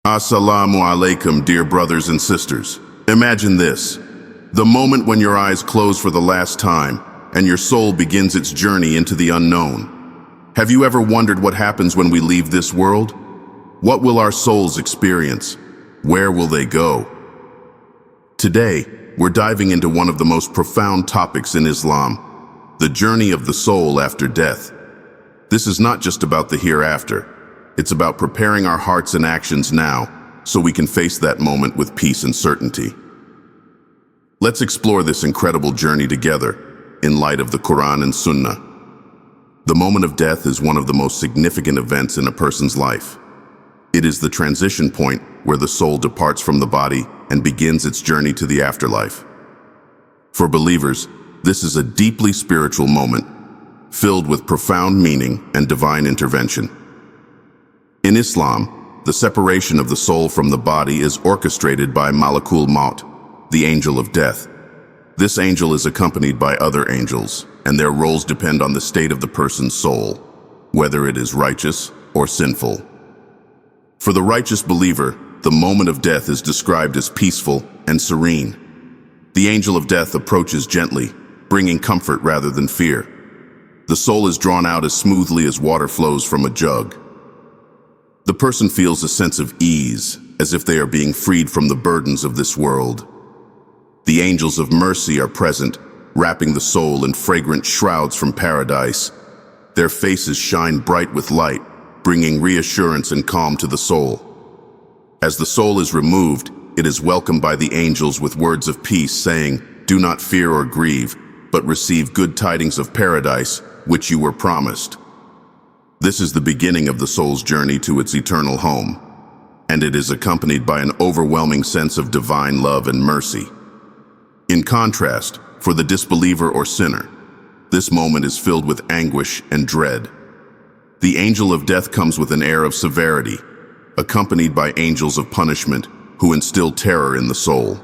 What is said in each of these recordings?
Assalamu alaikum, dear brothers and sisters. Imagine this, the moment when your eyes close for the last time and your soul begins its journey into the unknown. Have you ever wondered what happens when we leave this world? What will our souls experience? Where will they go? Today, we're diving into one of the most profound topics in Islam, the journey of the soul after death. This is not just about the hereafter. It's about preparing our hearts and actions now so we can face that moment with peace and certainty. Let's explore this incredible journey together in light of the Quran and Sunnah. The moment of death is one of the most significant events in a person's life. It is the transition point where the soul departs from the body and begins its journey to the afterlife. For believers, this is a deeply spiritual moment, filled with profound meaning and divine intervention. In Islam, the separation of the soul from the body is orchestrated by Malakul Maut, the angel of death. This angel is accompanied by other angels, and their roles depend on the state of the person's soul, whether it is righteous or sinful. For the righteous believer, the moment of death is described as peaceful and serene. The angel of death approaches gently, bringing comfort rather than fear. The soul is drawn out as smoothly as water flows from a jug. The person feels a sense of ease, as if they are being freed from the burdens of this world. The angels of mercy are present, wrapping the soul in fragrant shrouds from paradise. Their faces shine bright with light, bringing reassurance and calm to the soul. As the soul is removed, it is welcomed by the angels with words of peace, saying, "Do not fear or grieve, but receive good tidings of paradise, which you were promised." This is the beginning of the soul's journey to its eternal home, and it is accompanied by an overwhelming sense of divine love and mercy. In contrast, for the disbeliever or sinner, this moment is filled with anguish and dread. The angel of death comes with an air of severity, accompanied by angels of punishment who instill terror in the soul.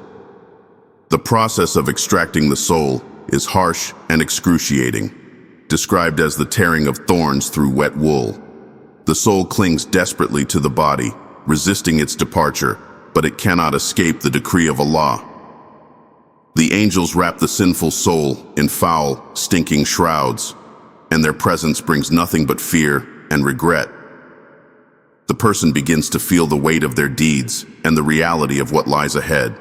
The process of extracting the soul is harsh and excruciating, described as the tearing of thorns through wet wool. The soul clings desperately to the body, resisting its departure, but it cannot escape the decree of Allah. The angels wrap the sinful soul in foul, stinking shrouds, and their presence brings nothing but fear and regret. The person begins to feel the weight of their deeds and the reality of what lies ahead.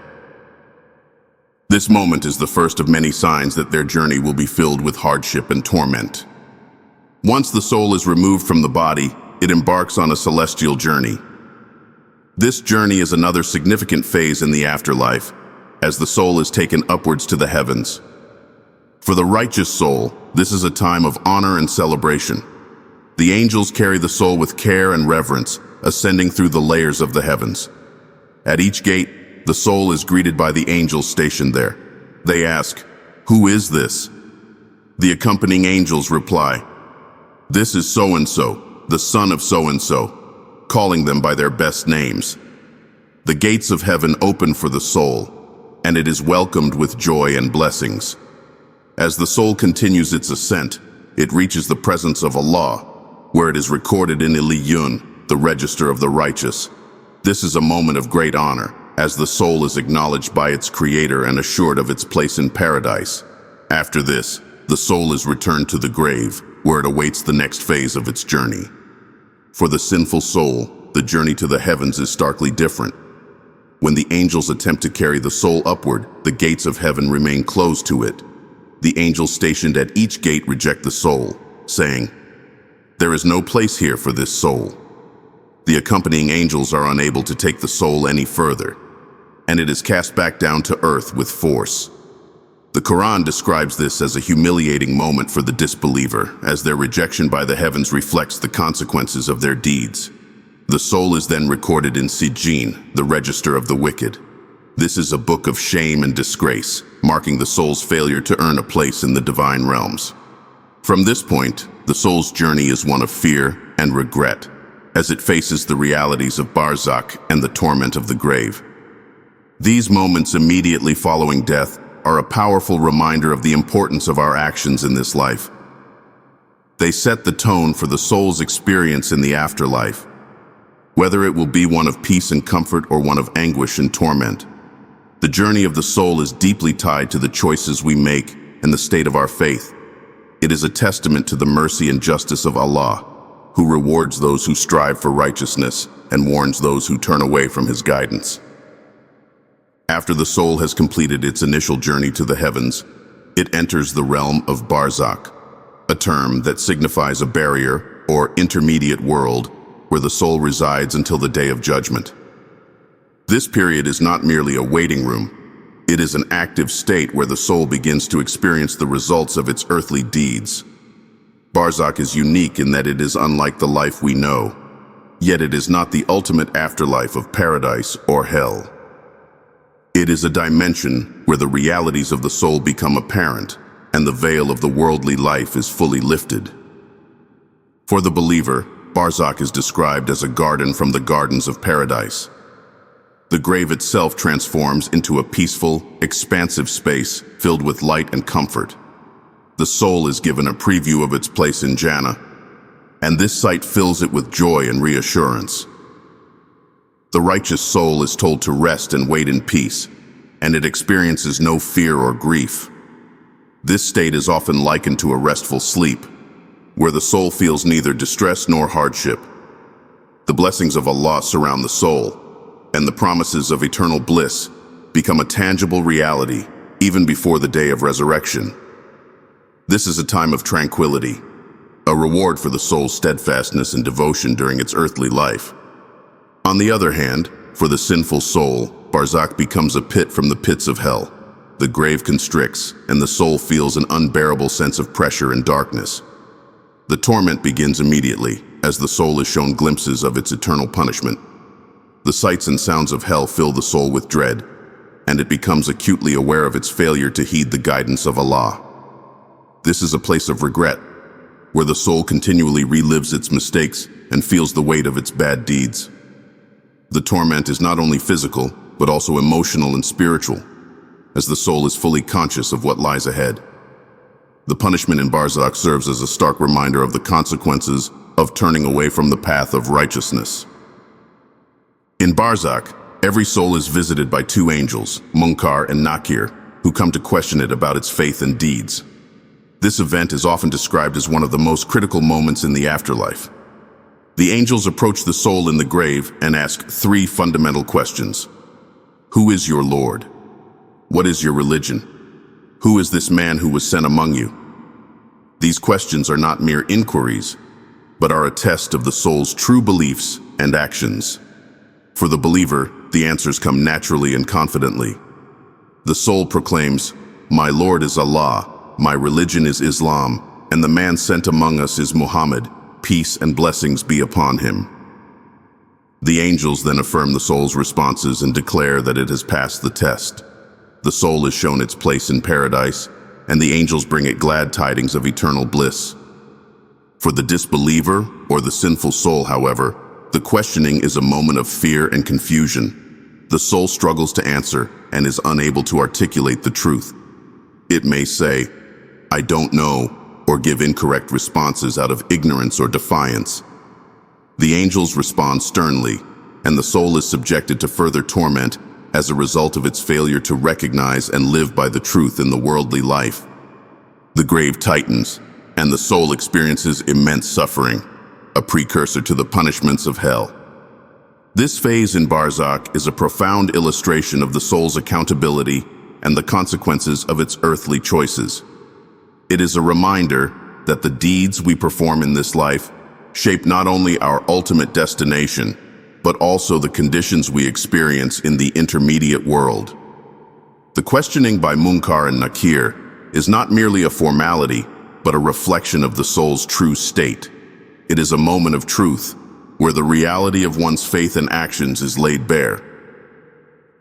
This moment is the first of many signs that their journey will be filled with hardship and torment. Once the soul is removed from the body, it embarks on a celestial journey. This journey is another significant phase in the afterlife, as the soul is taken upwards to the heavens. For the righteous soul, this is a time of honor and celebration. The angels carry the soul with care and reverence, ascending through the layers of the heavens. At each gate, the soul is greeted by the angels stationed there. They ask, "Who is this?" The accompanying angels reply, "This is so-and-so, the son of so-and-so," calling them by their best names. The gates of heaven open for the soul, and it is welcomed with joy and blessings. As the soul continues its ascent, it reaches the presence of Allah, where it is recorded in Illiyun, the register of the righteous. This is a moment of great honor, as the soul is acknowledged by its creator and assured of its place in paradise. After this, the soul is returned to the grave, where it awaits the next phase of its journey. For the sinful soul, the journey to the heavens is starkly different. When the angels attempt to carry the soul upward, the gates of heaven remain closed to it. The angels stationed at each gate reject the soul, saying, "There is no place here for this soul." The accompanying angels are unable to take the soul any further, and it is cast back down to earth with force. The Quran describes this as a humiliating moment for the disbeliever, as their rejection by the heavens reflects the consequences of their deeds. The soul is then recorded in Sijin, the register of the wicked. This is a book of shame and disgrace, marking the soul's failure to earn a place in the divine realms. From this point, the soul's journey is one of fear and regret, as it faces the realities of Barzakh and the torment of the grave. These moments immediately following death are a powerful reminder of the importance of our actions in this life. They set the tone for the soul's experience in the afterlife. whether it will be one of peace and comfort or one of anguish and torment. The journey of the soul is deeply tied to the choices we make and the state of our faith. It is a testament to the mercy and justice of Allah, who rewards those who strive for righteousness and warns those who turn away from His guidance. After the soul has completed its initial journey to the heavens, it enters the realm of Barzakh, a term that signifies a barrier or intermediate world where the soul resides until the day of judgment. This period is not merely a waiting room. It is an active state where the soul begins to experience the results of its earthly deeds. Barzakh is unique in that it is unlike the life we know, yet it is not the ultimate afterlife of paradise or hell. It is a dimension where the realities of the soul become apparent and the veil of the worldly life is fully lifted. For the believer, Barzakh is described as a garden from the gardens of paradise. The grave itself transforms into a peaceful, expansive space filled with light and comfort. The soul is given a preview of its place in Jannah, and this sight fills it with joy and reassurance. The righteous soul is told to rest and wait in peace, and it experiences no fear or grief. This state is often likened to a restful sleep, where the soul feels neither distress nor hardship. The blessings of Allah surround the soul, and the promises of eternal bliss become a tangible reality even before the day of resurrection. This is a time of tranquility, a reward for the soul's steadfastness and devotion during its earthly life. On the other hand, for the sinful soul, Barzakh becomes a pit from the pits of hell. The grave constricts, and the soul feels an unbearable sense of pressure and darkness. The torment begins immediately, as the soul is shown glimpses of its eternal punishment. The sights and sounds of hell fill the soul with dread, and it becomes acutely aware of its failure to heed the guidance of Allah. This is a place of regret, where the soul continually relives its mistakes and feels the weight of its bad deeds. The torment is not only physical, but also emotional and spiritual, as the soul is fully conscious of what lies ahead. The punishment in Barzakh serves as a stark reminder of the consequences of turning away from the path of righteousness. In Barzakh, every soul is visited by two angels, Munkar and Nakir, who come to question it about its faith and deeds. This event is often described as one of the most critical moments in the afterlife. The angels approach the soul in the grave and ask three fundamental questions. Who is your Lord? What is your religion? Who is this man who was sent among you? These questions are not mere inquiries, but are a test of the soul's true beliefs and actions. For the believer, the answers come naturally and confidently. The soul proclaims, "My Lord is Allah, my religion is Islam, and the man sent among us is Muhammad, peace and blessings be upon him." The angels then affirm the soul's responses and declare that it has passed the test. The soul is shown its place in paradise, and the angels bring it glad tidings of eternal bliss. For the disbeliever or the sinful soul, however, the questioning is a moment of fear and confusion. The soul struggles to answer and is unable to articulate the truth. It may say, "I don't know," or give incorrect responses out of ignorance or defiance. The angels respond sternly, and the soul is subjected to further torment as a result of its failure to recognize and live by the truth in the worldly life. The grave tightens, and the soul experiences immense suffering, a precursor to the punishments of hell. This phase in Barzakh is a profound illustration of the soul's accountability and the consequences of its earthly choices. It is a reminder that the deeds we perform in this life shape not only our ultimate destination, but also the conditions we experience in the intermediate world. The questioning by Munkar and Nakir is not merely a formality, but a reflection of the soul's true state. It is a moment of truth, where the reality of one's faith and actions is laid bare.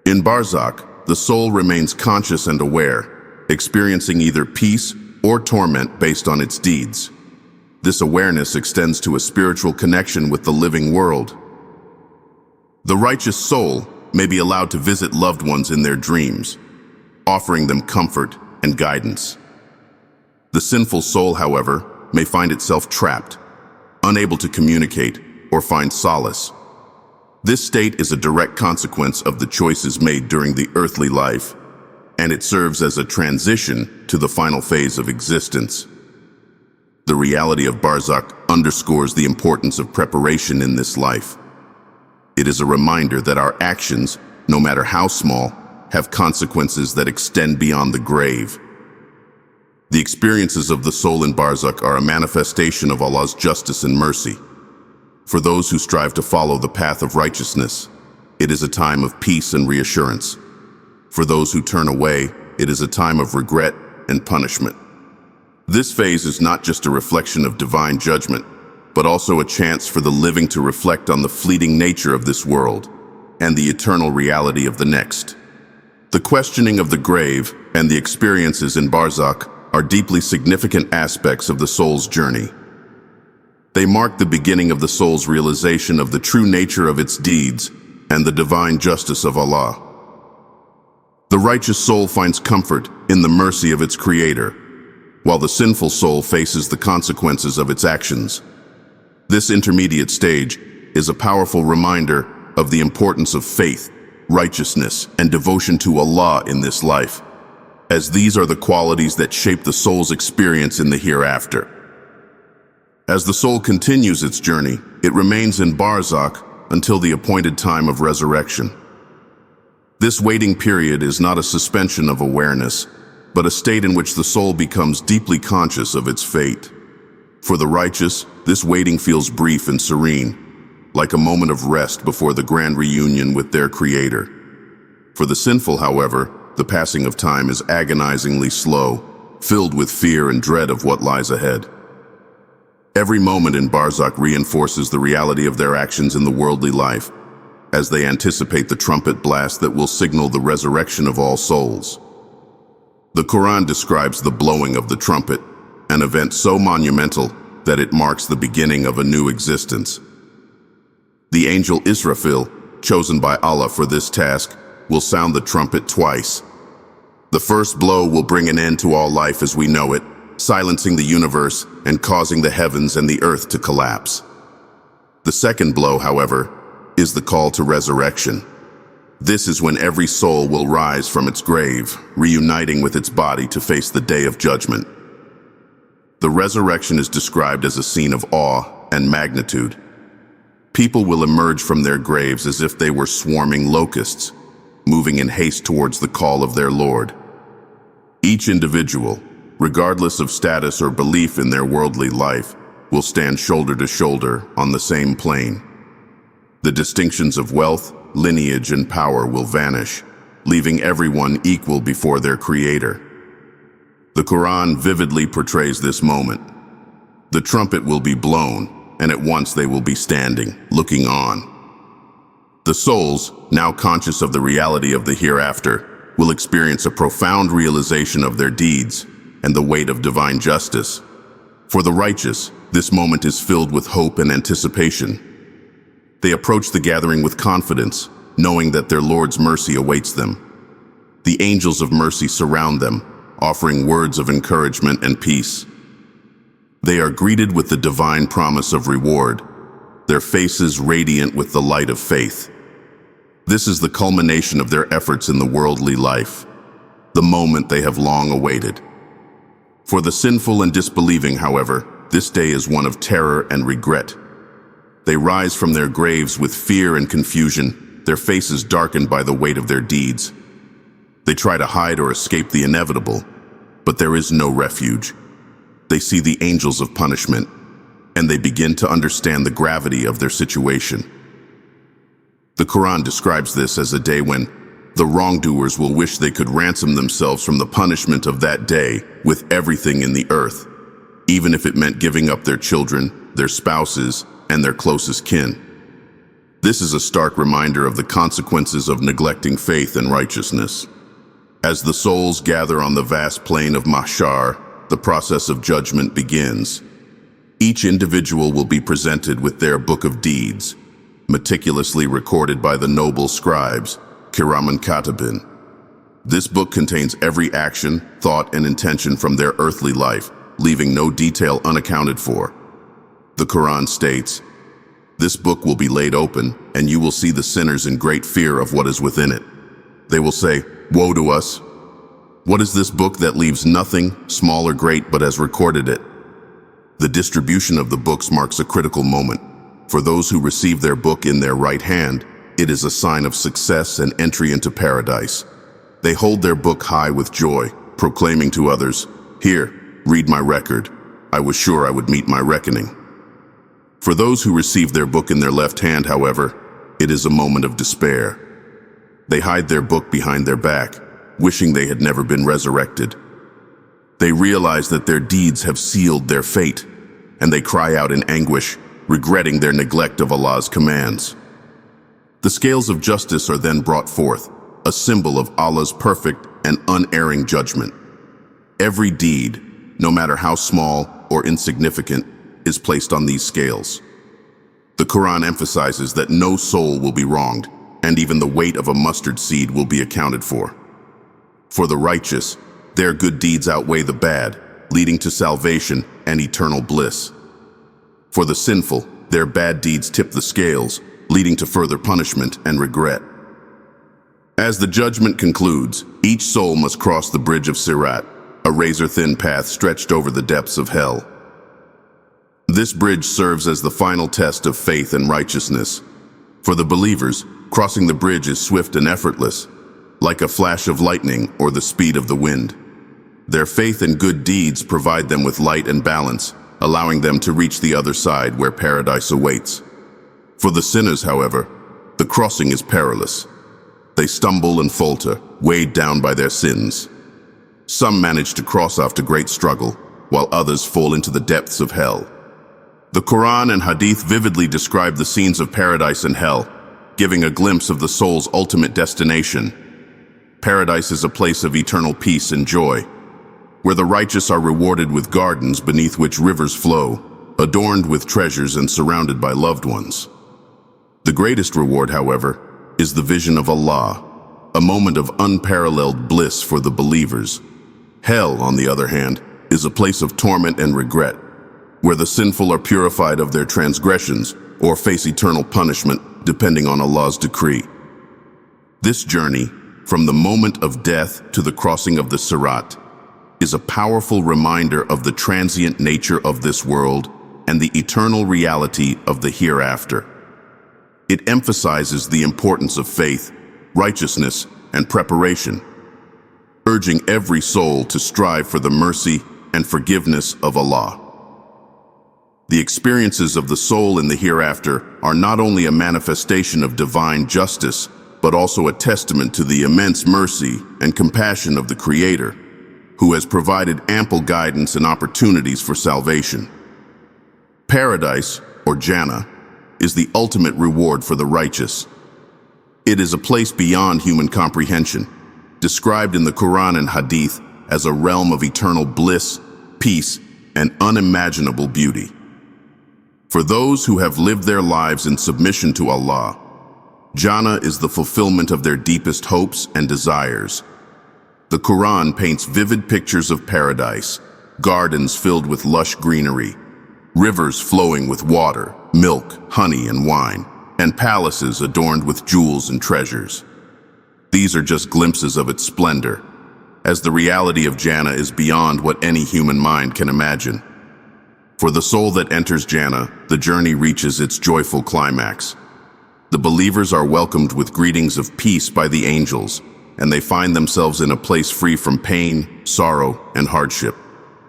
In Barzakh, the soul remains conscious and aware, experiencing either peace or torment based on its deeds. This awareness extends to a spiritual connection with the living world. The righteous soul may be allowed to visit loved ones in their dreams, offering them comfort and guidance. The sinful soul, however, may find itself trapped, unable to communicate or find solace. This state is a direct consequence of the choices made during the earthly life, and it serves as a transition to the final phase of existence. The reality of Barzakh underscores the importance of preparation in this life. It is a reminder that our actions, no matter how small, have consequences that extend beyond the grave. The experiences of the soul in Barzakh are a manifestation of Allah's justice and mercy. For those who strive to follow the path of righteousness, it is a time of peace and reassurance. For those who turn away, it is a time of regret and punishment. This phase is not just a reflection of divine judgment, but also a chance for the living to reflect on the fleeting nature of this world and the eternal reality of the next. The questioning of the grave and the experiences in Barzakh are deeply significant aspects of the soul's journey. They mark the beginning of the soul's realization of the true nature of its deeds and the divine justice of Allah. The righteous soul finds comfort in the mercy of its Creator, while the sinful soul faces the consequences of its actions. This intermediate stage is a powerful reminder of the importance of faith, righteousness, and devotion to Allah in this life, as these are the qualities that shape the soul's experience in the hereafter. As the soul continues its journey, it remains in Barzakh until the appointed time of resurrection. This waiting period is not a suspension of awareness, but a state in which the soul becomes deeply conscious of its fate. For the righteous, this waiting feels brief and serene, like a moment of rest before the grand reunion with their Creator. For the sinful, however, the passing of time is agonizingly slow, filled with fear and dread of what lies ahead. Every moment in Barzakh reinforces the reality of their actions in the worldly life, as they anticipate the trumpet blast that will signal the resurrection of all souls. The Quran describes the blowing of the trumpet, an event so monumental that it marks the beginning of a new existence. The angel Israfil, chosen by Allah for this task, will sound the trumpet twice. The first blow will bring an end to all life as we know it, silencing the universe and causing the heavens and the earth to collapse. The second blow, however, is the call to resurrection. This is when every soul will rise from its grave, reuniting with its body to face the day of judgment. The resurrection is described as a scene of awe and magnitude. People will emerge from their graves as if they were swarming locusts, moving in haste towards the call of their Lord. Each individual, regardless of status or belief in their worldly life, will stand shoulder to shoulder on the same plane. The distinctions of wealth, lineage, and power will vanish, leaving everyone equal before their Creator. The Quran vividly portrays this moment. The trumpet will be blown, and at once they will be standing, looking on. The souls, now conscious of the reality of the hereafter, will experience a profound realization of their deeds and the weight of divine justice. For the righteous, this moment is filled with hope and anticipation. They approach the gathering with confidence, knowing that their Lord's mercy awaits them. The angels of mercy surround them, offering words of encouragement and peace. They are greeted with the divine promise of reward, their faces radiant with the light of faith. This is the culmination of their efforts in the worldly life, the moment they have long awaited. For the sinful and disbelieving, however, this day is one of terror and regret. They rise from their graves with fear and confusion, their faces darkened by the weight of their deeds. They try to hide or escape the inevitable, but there is no refuge. They see the angels of punishment, and they begin to understand the gravity of their situation. The Quran describes this as a day when the wrongdoers will wish they could ransom themselves from the punishment of that day with everything in the earth, even if it meant giving up their children, their spouses, and their closest kin. This is a stark reminder of the consequences of neglecting faith and righteousness. As the souls gather on the vast plain of Mahshar, the process of judgment begins. Each individual will be presented with their book of deeds, meticulously recorded by the noble scribes, Kiraman Katibin. This book contains every action, thought, and intention from their earthly life, leaving no detail unaccounted for. The Quran states, This book will be laid open, and you will see the sinners in great fear of what is within it. They will say, "Woe to us! What is this book that leaves nothing, small or great, but has recorded it?" The distribution of the books marks a critical moment. For those who receive their book in their right hand, it is a sign of success and entry into paradise. They hold their book high with joy, proclaiming to others, "Here, read my record. I was sure I would meet my reckoning." For those who receive their book in their left hand, however, it is a moment of despair. They hide their book behind their back, wishing they had never been resurrected. They realize that their deeds have sealed their fate, and they cry out in anguish, regretting their neglect of Allah's commands. The scales of justice are then brought forth, a symbol of Allah's perfect and unerring judgment. Every deed, no matter how small or insignificant, is placed on these scales. The Quran emphasizes that no soul will be wronged, and even the weight of a mustard seed will be accounted for. For the righteous, their good deeds outweigh the bad, leading to salvation and eternal bliss. For the sinful, their bad deeds tip the scales, leading to further punishment and regret. As the judgment concludes, each soul must cross the bridge of Sirat, a razor-thin path stretched over the depths of hell. This bridge serves as the final test of faith and righteousness. For the believers, crossing the bridge is swift and effortless, like a flash of lightning or the speed of the wind. Their faith and good deeds provide them with light and balance, allowing them to reach the other side where paradise awaits. For the sinners, however, the crossing is perilous. They stumble and falter, weighed down by their sins. Some manage to cross after great struggle, while others fall into the depths of hell. The Quran and Hadith vividly describe the scenes of paradise and hell, giving a glimpse of the soul's ultimate destination. Paradise is a place of eternal peace and joy, where the righteous are rewarded with gardens beneath which rivers flow, adorned with treasures and surrounded by loved ones. The greatest reward, however, is the vision of Allah, a moment of unparalleled bliss for the believers. Hell, on the other hand, is a place of torment and regret, where the sinful are purified of their transgressions or face eternal punishment depending on Allah's decree. This journey, from the moment of death to the crossing of the Sirat, is a powerful reminder of the transient nature of this world and the eternal reality of the hereafter. It emphasizes the importance of faith, righteousness, and preparation, urging every soul to strive for the mercy and forgiveness of Allah. The experiences of the soul in the hereafter are not only a manifestation of divine justice, but also a testament to the immense mercy and compassion of the Creator, who has provided ample guidance and opportunities for salvation. Paradise, or Jannah, is the ultimate reward for the righteous. It is a place beyond human comprehension, described in the Quran and Hadith as a realm of eternal bliss, peace, and unimaginable beauty. For those who have lived their lives in submission to Allah, Jannah is the fulfillment of their deepest hopes and desires. The Quran paints vivid pictures of paradise, gardens filled with lush greenery, rivers flowing with water, milk, honey, and wine, and palaces adorned with jewels and treasures. These are just glimpses of its splendor, as the reality of Jannah is beyond what any human mind can imagine. For the soul that enters Jannah, the journey reaches its joyful climax. The believers are welcomed with greetings of peace by the angels, and they find themselves in a place free from pain, sorrow, and hardship.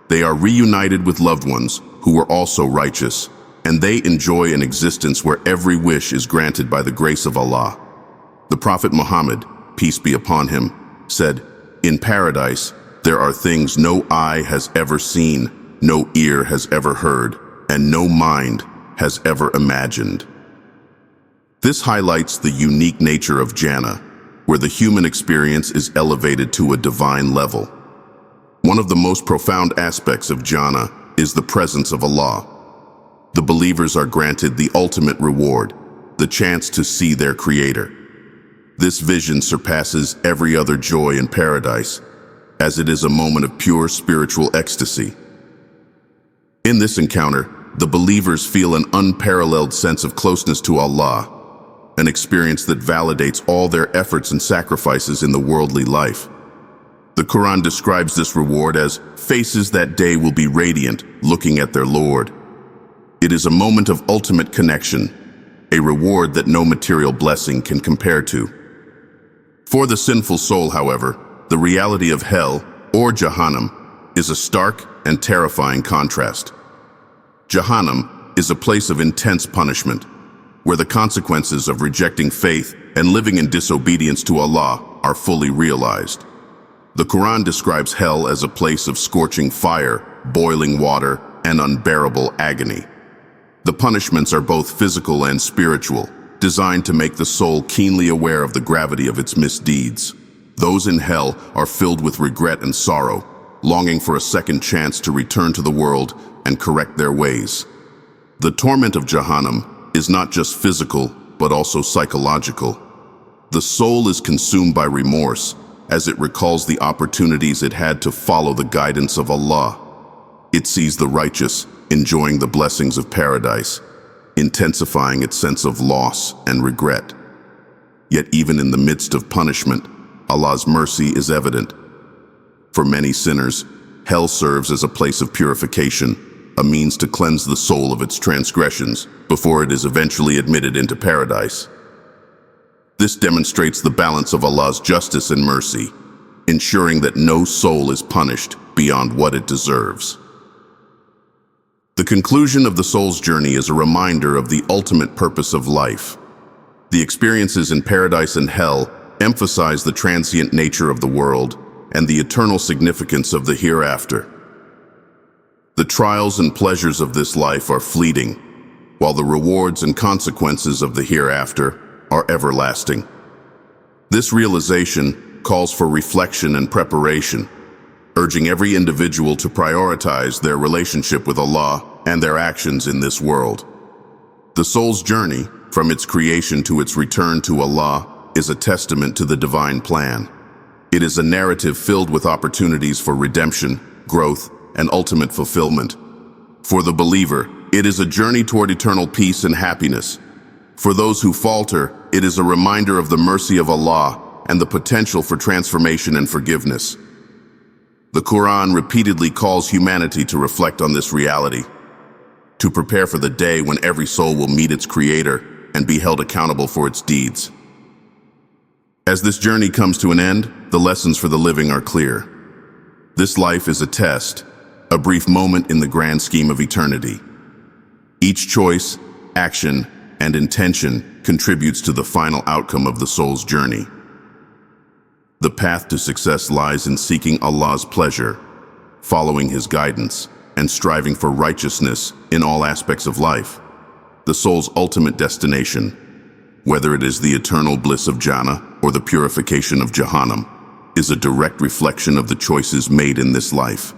They are reunited with loved ones who were also righteous, and they enjoy an existence where every wish is granted by the grace of Allah. The Prophet Muhammad, peace be upon him, said, "In paradise, there are things no eye has ever seen, no ear has ever heard, and no mind has ever imagined." This highlights the unique nature of Jannah, where the human experience is elevated to a divine level. One of the most profound aspects of Jannah is the presence of Allah. The believers are granted the ultimate reward, the chance to see their Creator. This vision surpasses every other joy in paradise, as it is a moment of pure spiritual ecstasy. In this encounter, the believers feel an unparalleled sense of closeness to Allah, an experience that validates all their efforts and sacrifices in the worldly life. The Quran describes this reward as faces that day will be radiant, looking at their Lord. It is a moment of ultimate connection, a reward that no material blessing can compare to. For the sinful soul, however, the reality of hell, or Jahannam, is a stark and terrifying contrast. Jahannam is a place of intense punishment, where the consequences of rejecting faith and living in disobedience to Allah are fully realized. The Quran describes hell as a place of scorching fire, boiling water, and unbearable agony. The punishments are both physical and spiritual, designed to make the soul keenly aware of the gravity of its misdeeds. Those in hell are filled with regret and sorrow, longing for a second chance to return to the world and correct their ways. The torment of Jahannam is not just physical, but also psychological. The soul is consumed by remorse as it recalls the opportunities it had to follow the guidance of Allah. It sees the righteous enjoying the blessings of paradise, intensifying its sense of loss and regret. Yet even in the midst of punishment, Allah's mercy is evident. For many sinners, hell serves as a place of purification, a means to cleanse the soul of its transgressions before it is eventually admitted into paradise. This demonstrates the balance of Allah's justice and mercy, ensuring that no soul is punished beyond what it deserves. The conclusion of the soul's journey is a reminder of the ultimate purpose of life. The experiences in paradise and hell emphasize the transient nature of the world and the eternal significance of the hereafter. The trials and pleasures of this life are fleeting, while the rewards and consequences of the hereafter are everlasting. This realization calls for reflection and preparation, urging every individual to prioritize their relationship with Allah and their actions in this world. The soul's journey, from its creation to its return to Allah, is a testament to the divine plan. It is a narrative filled with opportunities for redemption, growth, and ultimate fulfillment. For the believer, it is a journey toward eternal peace and happiness. For those who falter, it is a reminder of the mercy of Allah and the potential for transformation and forgiveness. The Quran repeatedly calls humanity to reflect on this reality, to prepare for the day when every soul will meet its Creator and be held accountable for its deeds. As this journey comes to an end, the lessons for the living are clear. This life is a test, a brief moment in the grand scheme of eternity. Each choice, action, and intention contributes to the final outcome of the soul's journey. The path to success lies in seeking Allah's pleasure, following His guidance, and striving for righteousness in all aspects of life. The soul's ultimate destination, whether it is the eternal bliss of Jannah or the purification of Jahannam, is a direct reflection of the choices made in this life.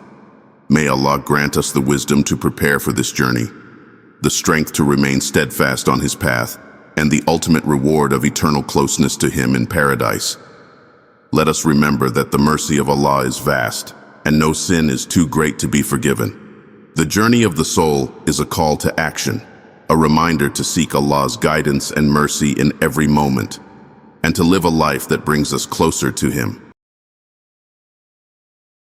May Allah grant us the wisdom to prepare for this journey, the strength to remain steadfast on His path, and the ultimate reward of eternal closeness to Him in paradise. Let us remember that the mercy of Allah is vast, and no sin is too great to be forgiven. The journey of the soul is a call to action, a reminder to seek Allah's guidance and mercy in every moment, and to live a life that brings us closer to Him.